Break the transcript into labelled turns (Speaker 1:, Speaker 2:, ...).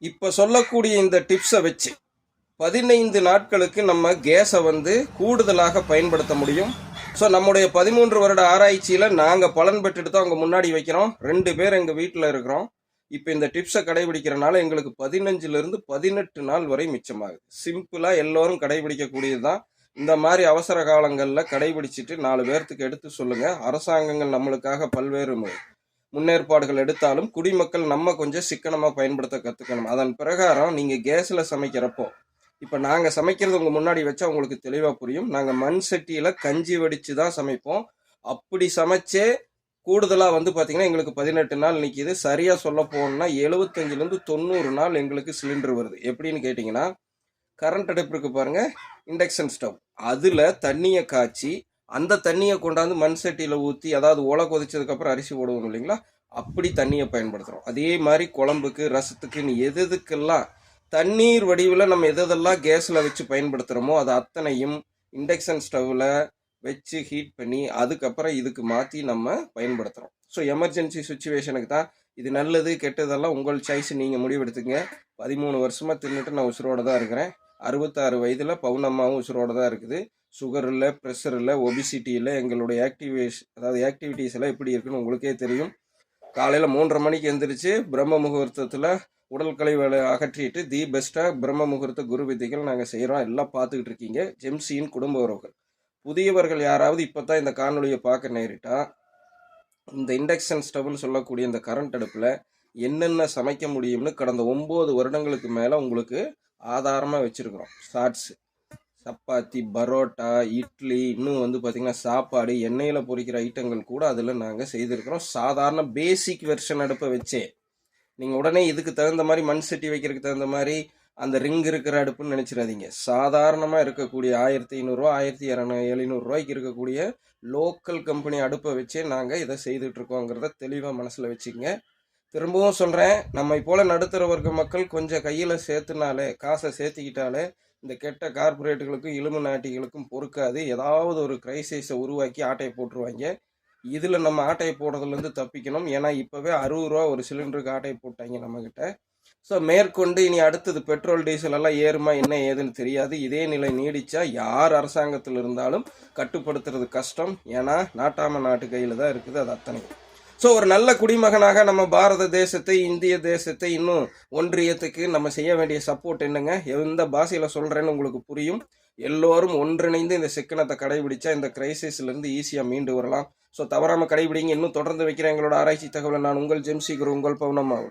Speaker 1: இப்போ சொல்லக்கூடிய இந்த டிப்ஸை வச்சு 15 நாட்களுக்கு நம்ம கேஸை கூடுதலாக பயன்படுத்த முடியும். ஸோ நம்முடைய 13 வருட ஆராய்ச்சியில் நாங்கள் பலன் பெற்றுட்டு தான் அவங்க முன்னாடி வைக்கிறோம். 2 பேர் எங்கள் வீட்டில் இருக்கிறோம். இப்போ இந்த டிப்ஸை கடைபிடிக்கிறனால எங்களுக்கு 15லிருந்து 18 நாள் வரை மிச்சமாகுது. சிம்பிளாக எல்லோரும் கடைபிடிக்கக்கூடியது தான். இந்த மாதிரி அவசர காலங்களில் கடைபிடிச்சிட்டு 4 பேர்த்துக்கு எடுத்து சொல்லுங்கள். அரசாங்கங்கள் நம்மளுக்காக பல்வேறு முன்னேற்பாடுகள் எடுத்தாலும் குடிமக்கள் நம்ம கொஞ்சம் சிக்கனமாக பயன்படுத்த கற்றுக்கணும். அதன் பிரகாரம் நீங்கள் கேஸில் சமைக்கிறப்போ, இப்போ நாங்கள் சமைக்கிறது உங்கள் முன்னாடி வச்சா உங்களுக்கு தெளிவாக புரியும். நாங்கள் மண் சட்டியில் கஞ்சி வடித்து தான் சமைப்போம். அப்படி சமைச்சே கூடுதலாக பார்த்தீங்கன்னா எங்களுக்கு 18 நாள் நிற்கிது. சரியாக சொல்ல போகணும்னா 75லேருந்து 90 நாள் எங்களுக்கு சிலிண்டர் வருது. எப்படின்னு கேட்டிங்கன்னா, கரண்ட் அடுப்பு இருக்குது பாருங்கள், இண்டக்ஷன் ஸ்டவ், அதில் தண்ணியை காய்ச்சி அந்த தண்ணியை கொண்டாந்து மண் சட்டியில் ஊற்றி, அதாவது ஓலை கொதிச்சதுக்கப்புறம் அரிசி போடுவோம் இல்லைங்களா, அப்படி தண்ணியை பயன்படுத்துகிறோம். அதே மாதிரி குழம்புக்கு, ரசத்துக்கு, எதுக்கெல்லாம் தண்ணீர் வடிவில் நம்ம எதெல்லாம் கேஸில் வச்சு பயன்படுத்துகிறோமோ அது அத்தனையும் இண்டக்ஷன் ஸ்டவ்வில் வச்சு ஹீட் பண்ணி அதுக்கப்புறம் இதுக்கு மாற்றி நம்ம பயன்படுத்துகிறோம். ஸோ எமர்ஜென்சி சுச்சுவேஷனுக்கு தான் இது. நல்லது கெட்டதெல்லாம் உங்கள் சாய்ஸ், நீங்கள் முடிவெடுத்துங்க. 13 வருஷமாக தின்னுட்டு நான் உசுரோடு தான் இருக்கிறேன். 66 வயதில் பவுனம்மாவும் உசுரோடு தான் இருக்குது. சுகர் இல்லை, ப்ரெஷர் இல்லை, ஒபிசிட்டி இல்லை. எங்களுடைய ஆக்டிவிட்டீஸ் எல்லாம் எப்படி இருக்குன்னு உங்களுக்கே தெரியும். காலையில் 3:30 மணிக்கு எழுந்திரிச்சு பிரம்ம முகூர்த்தத்தில் உடல் கழிவுகளை அகற்றிட்டு தி பெஸ்ட்டாக பிரம்ம முகூர்த்த குரு வித்தைகள் நாங்கள் செய்கிறோம். எல்லாம் பார்த்துக்கிட்டு இருக்கீங்க. ஜெம்சியின் குடும்ப உறவுகள். புதியவர்கள் யாராவது இப்போ தான் இந்த காணொலியை பார்க்க நேரிட்டா, இந்த இண்டக்ஷன் ஸ்டவ்னு சொல்லக்கூடிய இந்த கரண்ட் அடுப்பில் என்னென்ன சமைக்க முடியும்னு கடந்த 9 வருடங்களுக்கு மேலே உங்களுக்கு ஆதாரமாக வச்சுருக்கிறோம். ஷார்ட்ஸு, சப்பாத்தி, பரோட்டா, இட்லி, இன்னும் பார்த்திங்கன்னா சாப்பாடு, எண்ணெயில் பொரிக்கிற ஐட்டங்கள் கூட அதில் நாங்கள் செய்திருக்கிறோம். சாதாரண பேசிக் வெர்ஷன் அடுப்பை வச்சே நீங்கள் உடனே இதுக்கு தகுந்த மாதிரி மண் சட்டி வைக்கிறதுக்கு தகுந்த மாதிரி அந்த ரிங் இருக்கிற அடுப்புன்னு நினச்சிடாதீங்க. சாதாரணமாக இருக்கக்கூடிய 1500 ரூபா, 1700 ரூபாய்க்கு இருக்கக்கூடிய லோக்கல் கம்பெனி அடுப்பை வச்சே நாங்கள் இதை செய்துட்ருக்கோங்கிறத தெளிவாக மனசில் வச்சுக்கோங்க. திரும்பவும் சொல்கிறேன், நம்மை போல் நடுத்தர வர்க்க மக்கள் கொஞ்சம் கையில் சேர்த்துனாலே, காசை சேர்த்துக்கிட்டாலே இந்த கெட்ட கார்பரேட்டுகளுக்கும் இலும்பு நாட்டிகளுக்கும் பொறுக்காது. ஏதாவது ஒரு கிரைசிஸை உருவாக்கி ஆட்டையை போட்டுருவாங்க. இதில் நம்ம ஆட்டையை போடுறதுலேருந்து தப்பிக்கணும். ஏன்னா இப்போவே 60 ரூபா ஒரு சிலிண்டருக்கு ஆட்டையை போட்டாங்க நம்மக்கிட்ட. ஸோ மேற்கொண்டு இனி அடுத்தது பெட்ரோல் டீசல் எல்லாம் ஏறுமா என்ன ஏதுன்னு தெரியாது. இதே நிலை நீடித்தா யார் அரசாங்கத்தில் இருந்தாலும் கட்டுப்படுத்துறது கஷ்டம். ஏன்னா நாட்டாம நாட்டு கையில் தான் இருக்குது அது அத்தனையும். ஸோ ஒரு நல்ல குடிமகனாக நம்ம பாரத தேசத்தை, இந்திய தேசத்தை, இன்னும் ஒன்றியத்துக்கு நம்ம செய்ய வேண்டிய சப்போர்ட் என்னங்க, எந்த பாஷையில் சொல்கிறேன்னு உங்களுக்கு புரியும். எல்லோரும் ஒன்றிணைந்து இந்த சிக்கனத்தை கடைபிடிச்சா இந்த கிரைசிஸ்லேருந்து ஈஸியாக மீண்டு வரலாம். ஸோ தவறாமல் கடைபிடிங்க. இன்னும் தொடர்ந்து வைக்கிறேன் எங்களோட ஆராய்ச்சி தகவலை. நான் உங்கள் ஜெம்சி குரு, உங்கள் பவுனம்மாவோட.